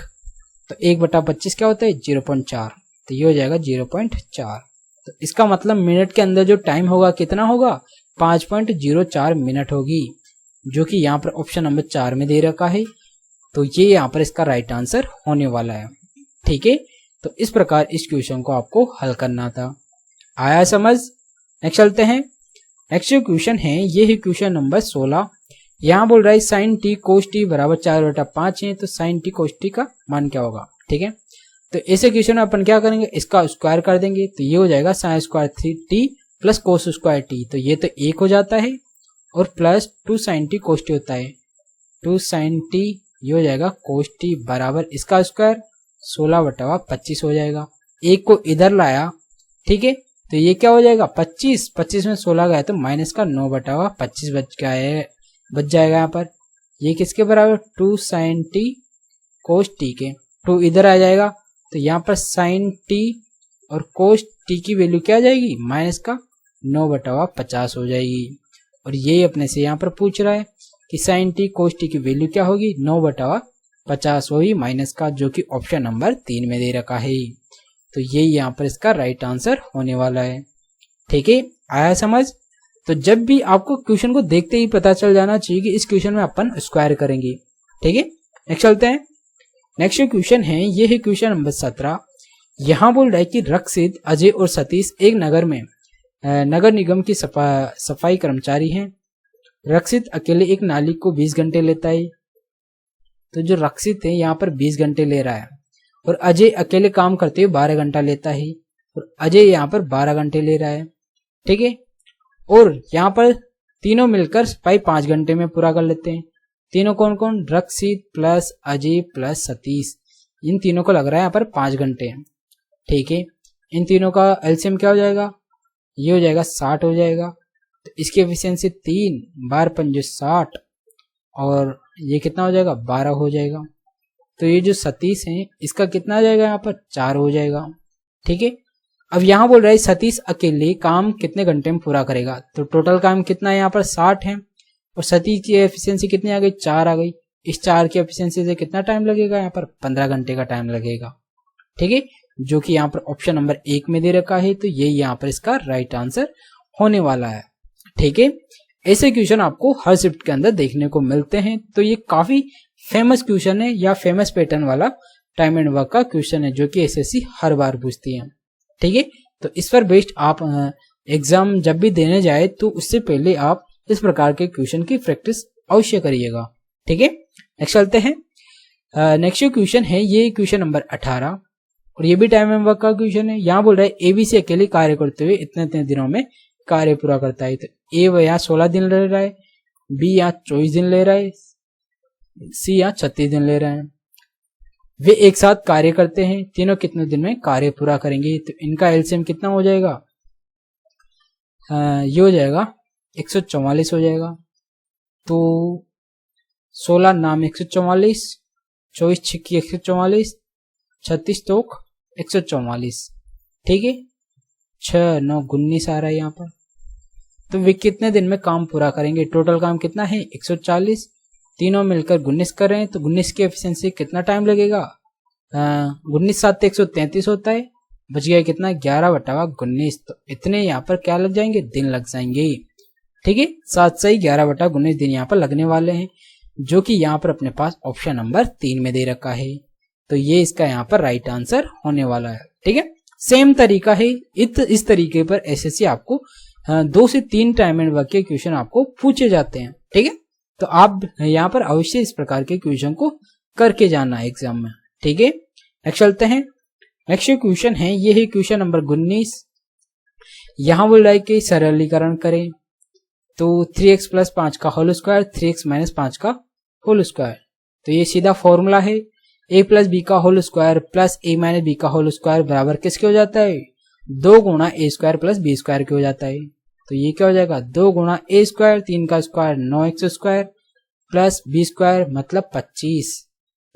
तो 1/25 क्या होता है, 0.4। तो ये हो जाएगा 0.4। तो इसका मतलब मिनट के अंदर जो टाइम होगा कितना होगा, 5.04 मिनट होगी, जो कि यहाँ पर ऑप्शन नंबर 4 में दे रखा है। तो ये यहाँ पर इसका राइट आंसर होने वाला है। ठीक है, तो इस प्रकार इस क्वेश्चन को आपको हल करना था। आया समझ। नेक्स्ट चलते हैं। नेक्स्ट क्वेश्चन है, ये है क्वेश्चन नंबर 16। यहाँ बोल रहा है साइन टी कोस टी बराबर 4/5 है, तो साइन टी कोस टी का मान क्या होगा। ठीक है, तो ऐसे क्वेश्चन में अपन क्या करेंगे, इसका स्क्वायर कर देंगे, तो ये हो जाएगा sine square T plus cos square T, तो ये तो 1 हो जाता है, और plus 2 sign T cos t होता है, 2 साइन टी, ये हो जाएगा कोस टी बराबर इसका स्क्वायर 16/25 हो जाएगा। एक को इधर लाया, ठीक है, तो ये क्या हो जाएगा 25, 25 में 16 गया तो माइनस का 9/25 बच जाएगा यहाँ पर। ये किसके बराबर, 2 साइन टी कोस टी के, 2 इधर आ जाएगा, तो यहाँ पर साइन टी और कोस टी की वैल्यू क्या आ जाएगी, माइनस का 9/50 हो जाएगी। और ये अपने से यहाँ पर पूछ रहा है कि साइन टी कोस टी की वैल्यू क्या होगी, 9/50 होगी माइनस का, जो कि ऑप्शन नंबर 3 में दे रखा है। तो ये यहाँ पर इसका राइट आंसर होने वाला है। ठीक है, आया समझ। तो जब भी आपको क्वेश्चन को देखते ही पता चल जाना चाहिए कि इस क्वेश्चन में अपन स्क्वायर करेंगे। ठीक है, नेक्स्ट चलते हैं। नेक्स्ट क्वेश्चन है, ये है क्वेश्चन नंबर 17। यहाँ बोल रहा है कि रक्षित, अजय और सतीश एक नगर में नगर निगम की सफाई कर्मचारी हैं। रक्षित अकेले एक नाली को 20 घंटे लेता है, तो जो रक्षित है यहाँ पर 20 घंटे ले रहा है, और अजय अकेले काम करते हुए 12 घंटा लेता है, और अजय यहाँ पर 12 घंटे ले रहा है। ठीक है, और यहाँ पर तीनों मिलकर सफाई 5 घंटे में पूरा कर लेते हैं। तीनों कौन कौन, रक्षित प्लस अजय प्लस सतीश, इन तीनों को लग रहा है यहाँ पर 5 घंटे। ठीक है, इन तीनों का एलसीएम क्या हो जाएगा, ये हो जाएगा 60 हो जाएगा, तो इसकी एफिशिएंसी 3 बार 5 60, और ये कितना हो जाएगा 12 हो जाएगा। तो ये जो सतीश है इसका कितना आ जाएगा यहाँ पर 4 हो जाएगा। ठीक है, अब यहाँ बोल रहा है सतीश अकेले काम कितने घंटे में पूरा करेगा, तो टोटल काम कितना है यहाँ पर 60 है, और सतीश की एफिशिएंसी कितनी आ गई, 4 आ गई। इस 4 की एफिशिएंसी से कितना टाइम लगेगा, यहाँ पर 15 घंटे का टाइम लगेगा। ठीक है, जो कि यहाँ पर ऑप्शन नंबर 1 में दे रखा है, तो ये यहाँ पर इसका राइट आंसर होने वाला है। ठीक है, ऐसे क्वेश्चन आपको हर शिफ्ट के अंदर देखने को मिलते हैं, तो ये काफी फेमस क्वेश्चन है या फेमस पैटर्न वाला टाइम एंड वर्क का क्वेश्चन है, जो कि एसएससी हर बार पूछती है। ठीक है, तो इस पर बेस्ड आप एग्जाम जब भी देने जाए तो उससे पहले आप इस प्रकार के क्वेश्चन की प्रैक्टिस अवश्य करिएगा। ठीक है, नेक्स्ट चलते हैं। नेक्स्ट क्वेश्चन है, ये क्वेश्चन नंबर 18, और ये भी टाइम एंड वर्क का क्वेश्चन है। यहाँ बोल रहा है एबीसी अकेले कार्य करते हुए इतने इतने दिनों में कार्य पूरा करता है, तो ए यहाँ 16 दिन ले रहा है, बी यहाँ 24 दिन ले रहा है, सी यहाँ 36 दिन ले रहा है। वे एक साथ कार्य करते हैं, तीनों कितने दिन में कार्य पूरा करेंगे, तो इनका एलसीएम कितना हो जाएगा, ये हो जाएगा 144 हो जाएगा। तो 16 नाम 144, 24 छिक्की 144, 36 तोक 144। ठीक है, 6 9 19 आ रहा है यहाँ पर। तो वे कितने दिन में काम पूरा करेंगे, टोटल काम कितना है 140, तीनों मिलकर 19 कर रहे हैं, तो 19 की एफिशिएंसी कितना टाइम लगेगा, 19 7 133 होता है, बच गया कितना 11/19, तो इतने यहाँ पर क्या लग जाएंगे, दिन लग जाएंगे। ठीक है, 7 से 11/19 दिन यहाँ पर लगने वाले हैं, जो कि यहाँ पर अपने पास ऑप्शन नंबर 3 में दे रखा है, तो ये इसका यहाँ पर राइट आंसर होने वाला है। ठीक है, सेम तरीका है, इस तरीके पर एसएससी आपको 2 से 3 टाइम एंड वर्क के क्वेश्चन आपको पूछे जाते हैं। ठीक है, तो आप यहाँ पर अवश्य इस प्रकार के क्वेश्चन को करके जाना है एग्जाम में। ठीक है, नेक्स्ट चलते हैं। नेक्स्ट क्वेश्चन है, ये है क्वेश्चन नंबर 19। यहाँ बोल रहा है कि सरलीकरण करें, तो 3x + 5 का होल स्क्वायर 3x - 5 का होल स्क्वायर, तो ये सीधा फॉर्मूला है, a + b का whole square plus a - b का होल स्क्वायर बराबर किसके हो जाता है, 2 गुणा a² + b² के हो जाता है। तो ये क्या हो जाएगा, 2 गुणा a², 3 का स्क्वायर 9x² प्लस b² मतलब 25,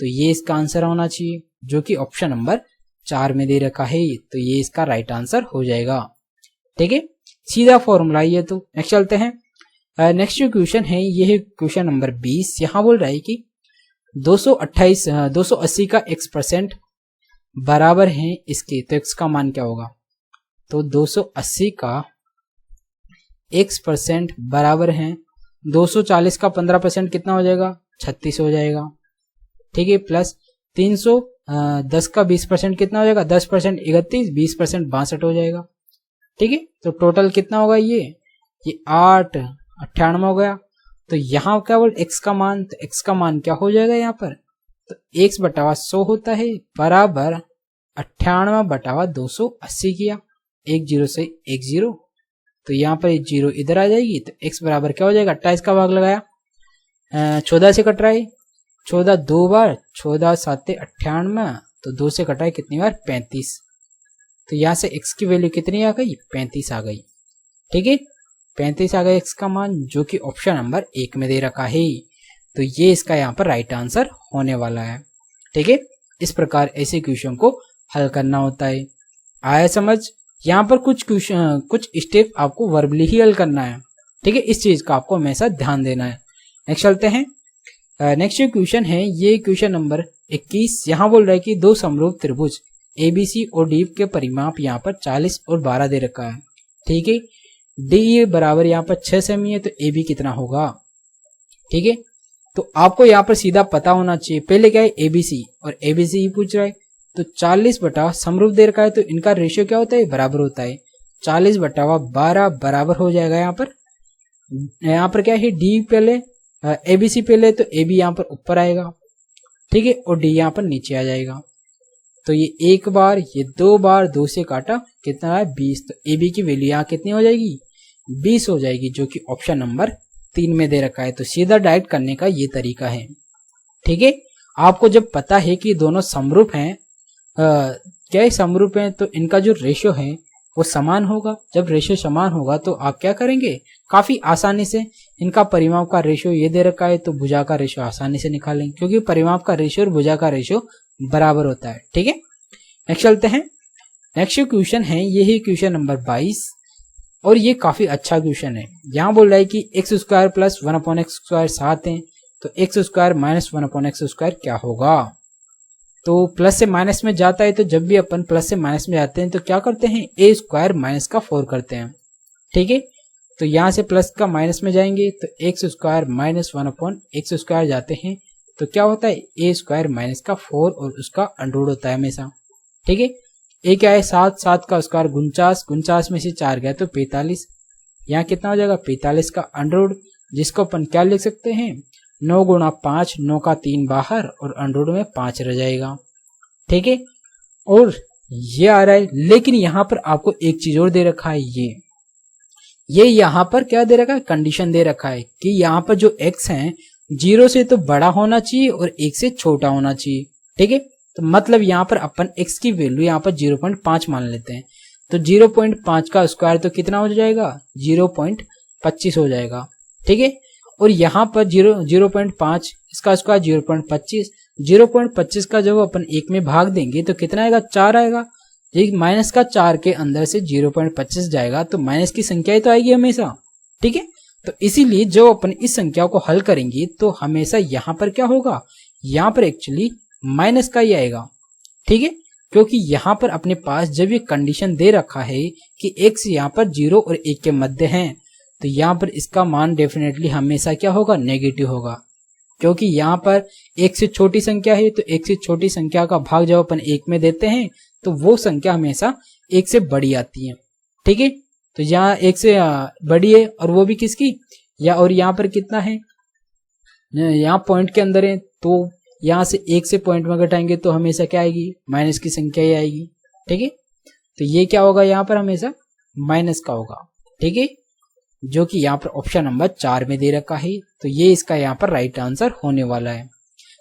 तो ये इसका आंसर होना चाहिए, जो कि ऑप्शन नंबर 4 में दे रखा है, तो ये इसका राइट आंसर हो जाएगा। ठीक है, सीधा फॉर्मूला ये। तो नेक्स्ट चलते हैं। नेक्स्ट जो क्वेश्चन है, ये है क्वेश्चन नंबर 20। यहाँ बोल रहा है कि 280 का x% बराबर है इसके, तो x का मान क्या होगा, तो 280 का x% बराबर है 240 का 15% कितना हो जाएगा, 36 हो जाएगा। ठीक है, प्लस 310 का 20% कितना हो जाएगा, 10% 31, 20% 62 हो जाएगा। ठीक है, तो टोटल कितना होगा, ये 8 98 हो गया। तो यहाँ क्या बोल x का मान, तो x का मान क्या हो जाएगा यहाँ पर, तो x/100 होता है बराबर 98/280 किया, एक जीरो से एक जीरो, तो यहाँ पर जीरो इधर आ जाएगी, तो x बराबर क्या हो जाएगा, 28 का भाग लगाया, 14 से कट रहा है, 14 दो बार, 14 7 98, तो 2 से कटा है कितनी बार, 35, तो यहाँ से x की वैल्यू कितनी आ गई, 35 आ गई। ठीक है, 35 आ गया x का मान, जो कि ऑप्शन नंबर 1 में दे रखा है, तो ये इसका यहाँ पर राइट आंसर होने वाला है। ठीक है, इस प्रकार ऐसे क्वेश्चन को हल करना होता है। आया समझ? यहाँ पर कुछ स्टेप आपको वर्बली ही हल करना है। ठीक है, इस चीज का आपको हमेशा ध्यान देना है। नेक्स्ट चलते हैं। नेक्स्ट जो क्वेश्चन है, ये क्वेश्चन नंबर 21। यहाँ बोल रहा है कि दो समरूप त्रिभुज ABC और डी के परिमाप यहाँ पर 40 और 12 दे रखा है। ठीक है, डी बराबर यहाँ पर 6 सेमी है, तो AB कितना होगा। ठीक है, तो आपको यहाँ पर सीधा पता होना चाहिए, पहले क्या है ABC, और ABC ही पूछ रहा है, तो 40 बटा समरूप दे रखा है, तो इनका रेशियो क्या होता है, बराबर होता है, 40/12 बराबर हो जाएगा। यहाँ पर क्या है, डी पहले ABC पहले, तो AB यहाँ पर ऊपर आएगा। ठीक है, और D यहाँ पर नीचे आ जाएगा, तो ये एक बार, ये दो बार, 2 से काटा कितना है, 20, तो AB की वैल्यू यहाँ कितनी हो जाएगी, 20 हो जाएगी, जो कि ऑप्शन नंबर 3 में दे रखा है। तो सीधा डायरेक्ट करने का ये तरीका है। ठीक है, आपको जब पता है कि दोनों समरूप हैं, क्या समरूप हैं, तो इनका जो रेशियो है वो समान होगा। जब रेशियो समान होगा तो आप क्या करेंगे, काफी आसानी से इनका परिमाप का रेशियो ये दे रखा है, तो भुजा का रेशियो आसानी से निकालेंगे, क्योंकि परिमाप का रेशियो और भुजा का रेशियो बराबर होता है। ठीक है, नेक्स्ट चलते हैं। नेक्स्ट क्वेश्चन है, यही क्वेश्चन नंबर 22, और ये काफी अच्छा क्वेश्चन है। यहाँ बोल रहा है कि x² + 1/x² 7 है, तो x² - 1/x² क्या होगा। तो प्लस से माइनस में जाता है, तो जब भी अपन प्लस से माइनस में जाते हैं तो क्या करते हैं, a² - का 4 करते हैं। ठीक है, तो यहाँ से प्लस का माइनस में जाएंगे, तो x² - 1/x² जाते हैं, तो क्या होता है, a² - का 4 और उसका अंडर होता है हमेशा। ठीक है, a क्या है, 7, 7 का स्क्वायर 49, 49 में से 4 गया तो 45, यहाँ कितना हो जाएगा, 45 का अंडर, जिसको अपन क्या लिख सकते हैं, 9 × 5, 9 का 3 बाहर, और अंडर में 5 रह जाएगा। ठीक है, और ये आ रहा है, लेकिन यहाँ पर आपको एक चीज और दे रखा है, ये यहाँ पर क्या दे रखा है, कंडीशन दे रखा है कि यहाँ पर जो x है 0 से तो बड़ा होना चाहिए और 1 से छोटा होना चाहिए। ठीक है, तो मतलब यहाँ पर अपन x की वैल्यू यहाँ पर 0.5 मान लेते हैं, तो 0.5 का स्क्वायर तो कितना हो जाएगा, 0.25 हो जाएगा। ठीक है, और यहाँ पर 0.5 इसका स्क्वायर 0.25, 0.25 का जब अपन 1 में भाग देंगे तो कितना आएगा, 4 आएगा। एक माइनस का 4 के अंदर से 0.25 जाएगा, तो माइनस की संख्या ही तो आएगी हमेशा। ठीक है, तो इसीलिए जब अपन इस संख्या को हल करेंगे तो हमेशा यहाँ पर क्या होगा, यहाँ पर एक्चुअली माइनस का ही आएगा। ठीक है, क्योंकि यहाँ पर अपने पास जब ये कंडीशन दे रखा है कि x यहाँ पर 0 और 1 के मध्य है, तो यहाँ पर इसका मान डेफिनेटली हमेशा क्या होगा, नेगेटिव होगा, क्योंकि यहाँ पर 1 से छोटी संख्या है, तो 1 से छोटी संख्या का भाग जब अपन 1 में देते हैं तो वो संख्या हमेशा 1 से बड़ी आती है। ठीक है, तो यहाँ 1 से बड़ी है, और वो भी किसकी, और यहाँ पर कितना है, यहाँ पॉइंट के अंदर है, तो यहाँ से 1 से पॉइंट में घटाएंगे तो हमेशा क्या आएगी, माइनस की संख्या ही आएगी। ठीक है, तो ये क्या होगा, यहाँ पर हमेशा माइनस का होगा। ठीक है, जो कि यहाँ पर ऑप्शन नंबर 4 में दे रखा है, तो ये इसका यहाँ पर राइट आंसर होने वाला है।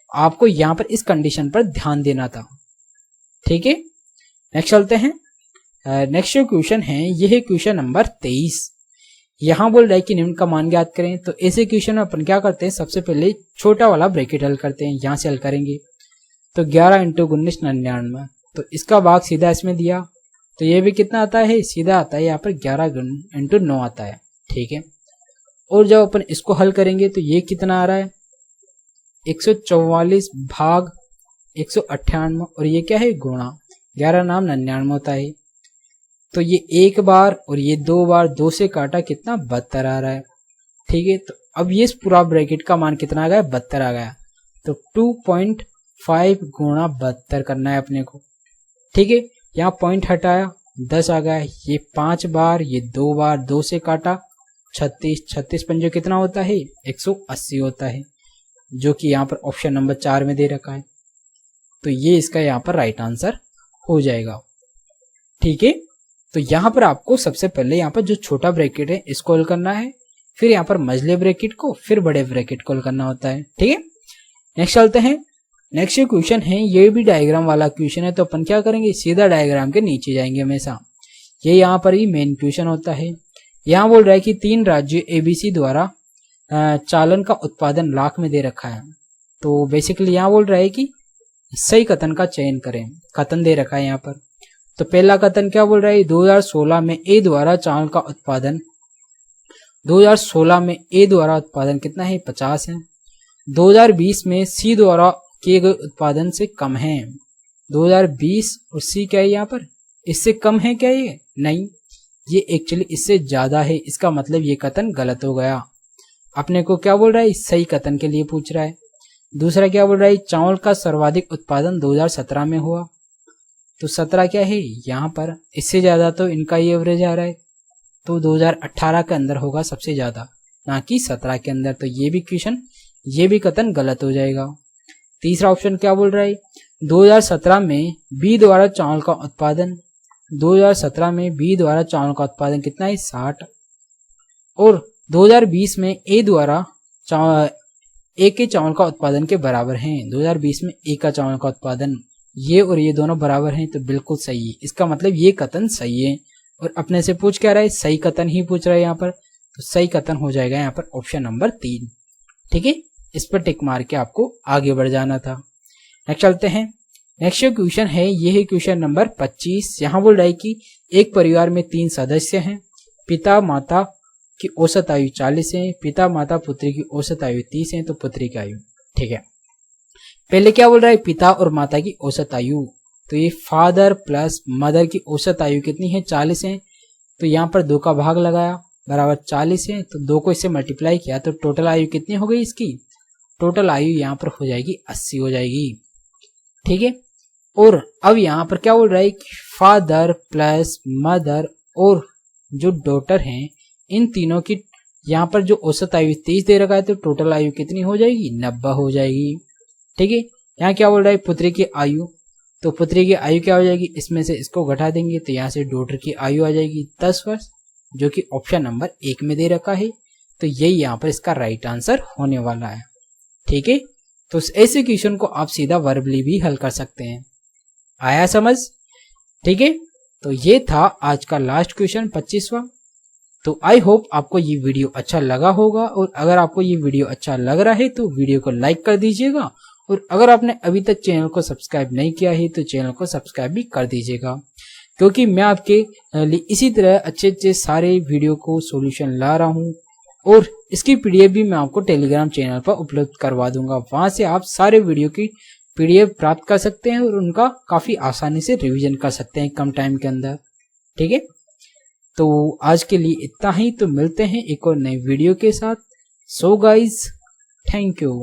आपको यहाँ पर इस कंडीशन पर ध्यान देना था। ठीक है, नेक्स्ट चलते हैं। नेक्स्ट जो क्वेश्चन है, यह है क्वेश्चन नंबर 23। यहाँ बोल रहा है कि निम्न का मान ज्ञात करें, तो ऐसे क्वेश्चन में अपन क्या करते हैं, सबसे पहले छोटा वाला ब्रैकेट हल करते हैं। यहाँ से हल करेंगे तो 11 × 19 99, तो इसका भाग सीधा इसमें दिया, तो ये भी कितना आता है, सीधा आता है यहाँ पर 11 × 9 आता है। ठीक है, और जब अपन इसको हल करेंगे तो ये कितना आ रहा है, 144 भाग 198, और ये क्या है, गुणा 11 नाम 99 होता है, तो ये एक बार और ये 2 बार, 2 से काटा कितना, 72 आ रहा है। ठीक है, तो अब ये पूरा ब्रैकेट का मान कितना आ गया, 72 आ गया, तो 2.5 × 72 करना है अपने को। ठीक है, यहाँ पॉइंट हटाया, 10 आ गया, ये 5 बार, ये 2 बार, 2 से काटा 36, 36 पंजो कितना होता है, 180 होता है, जो कि यहाँ पर ऑप्शन नंबर 4 में दे रखा है। तो ये इसका यहाँ पर राइट आंसर हो जाएगा। ठीक है, तो यहाँ पर आपको सबसे पहले यहाँ पर जो छोटा ब्रैकेट है इसको हल करना है, फिर यहाँ पर मझले ब्रैकेट को, फिर बड़े ब्रैकेट को हल करना होता है। ठीक है, नेक्स्ट चलते हैं। नेक्स्ट क्वेश्चन है, ये भी डायग्राम वाला क्वेश्चन है, तो अपन क्या करेंगे, सीधा डायग्राम के नीचे जाएंगे हमेशा। ये यहाँ पर ही मेन क्वेश्चन होता है। यहाँ बोल रहा है कि 3 राज्यों एबीसी द्वारा चालन का उत्पादन लाख में दे रखा है। तो बेसिकली यहाँ बोल रहा है कि सही कथन का चयन करें। कथन दे रखा है यहाँ पर, तो पहला कथन क्या बोल रहा है, 2016 में ए द्वारा चावल का उत्पादन, 2016 में ए द्वारा उत्पादन कितना है, 50 है। 2020 में सी द्वारा किए गए उत्पादन से कम है। 2020 और सी क्या है यहाँ पर, इससे कम है क्या, ये नहीं, ये एक्चुअली इससे ज्यादा है। इसका मतलब ये कथन गलत हो गया। अपने को क्या बोल रहा है, सही कथन के लिए पूछ रहा है। दूसरा क्या बोल रहा है, चावल का सर्वाधिक उत्पादन 2017 में हुआ, तो 17 क्या है यहाँ पर, इससे ज्यादा तो इनका ये एवरेज आ रहा है, तो 2018 के अंदर होगा सबसे ज्यादा, ना कि 17 के अंदर। तो ये भी क्वेश्चन, ये भी कथन गलत हो जाएगा। तीसरा ऑप्शन क्या बोल रहा है, 2017 में बी द्वारा चावल का उत्पादन, 2017 में बी द्वारा चावल का उत्पादन कितना है, 60, और 2020 में ए द्वारा ए के चावल का उत्पादन के बराबर हैं। 2020 में ए का चावल का उत्पादन, ये और ये दोनों बराबर हैं, तो बिल्कुल सही है। इसका मतलब ये कथन सही है। और अपने से पूछ क्या रहा है, सही कथन ही पूछ रहा है यहाँ पर, तो सही कथन हो जाएगा यहाँ पर ऑप्शन नंबर 3। ठीक है, इस पर टिक मार के आपको आगे बढ़ जाना था। नेक्स्ट चलते हैं। नेक्स्ट क्वेश्चन है, ये है क्वेश्चन नंबर 25। यहाँ बोल रहा है कि एक परिवार में 3 सदस्य हैं, पिता माता की औसत आयु 40 है, पिता माता पुत्री की औसत आयु 30 है, तो पुत्री की आयु। ठीक है, पहले क्या बोल रहा है, पिता और माता की औसत आयु, तो ये फादर प्लस मदर की औसत आयु कितनी है, 40 है। तो यहाँ पर 2 का भाग लगाया, बराबर 40 है, तो 2 को इससे मल्टीप्लाई किया, तो टोटल आयु कितनी हो गई इसकी, टोटल आयु यहाँ पर हो जाएगी 80 हो जाएगी। ठीक है, और अब यहाँ पर क्या बोल रहा है, फादर प्लस मदर और जो डॉटर हैं, इन तीनों की यहाँ पर जो औसत आयु 30 दे रखा है, तो टोटल आयु कितनी हो जाएगी, 90 हो जाएगी। ठीक है, यहाँ क्या बोल रहा है, पुत्री की आयु, तो पुत्री की आयु क्या हो जाएगी, इसमें से इसको घटा देंगे, तो यहाँ से डॉटर की आयु आ जाएगी 10 वर्ष, जो कि ऑप्शन नंबर 1 में दे रखा है। तो यही यहाँ पर इसका राइट आंसर होने वाला है। ठीक है, तो ऐसे क्वेश्चन को आप सीधा वर्बली भी हल कर सकते हैं। आया समझ? ठीक है, तो ये था आज का लास्ट क्वेश्चन 25वां। तो आई होप आपको ये वीडियो अच्छा लगा होगा, और अगर आपको ये वीडियो अच्छा लग रहा है तो वीडियो को लाइक कर दीजिएगा, और अगर आपने अभी तक चैनल को सब्सक्राइब नहीं किया है तो चैनल को सब्सक्राइब भी कर दीजिएगा, क्योंकि मैं आपके लिए इसी तरह अच्छे अच्छे सारे वीडियो को सॉल्यूशन ला रहा हूँ, और इसकी पीडीएफ भी मैं आपको टेलीग्राम चैनल पर उपलब्ध करवा दूंगा। वहां से आप सारे वीडियो की पीडीएफ प्राप्त कर सकते हैं और उनका काफी आसानी से रिवीजन कर सकते हैं कम टाइम के अंदर। ठीक है, तो आज के लिए इतना ही, तो मिलते हैं एक और नई वीडियो के साथ। So guys, thank you.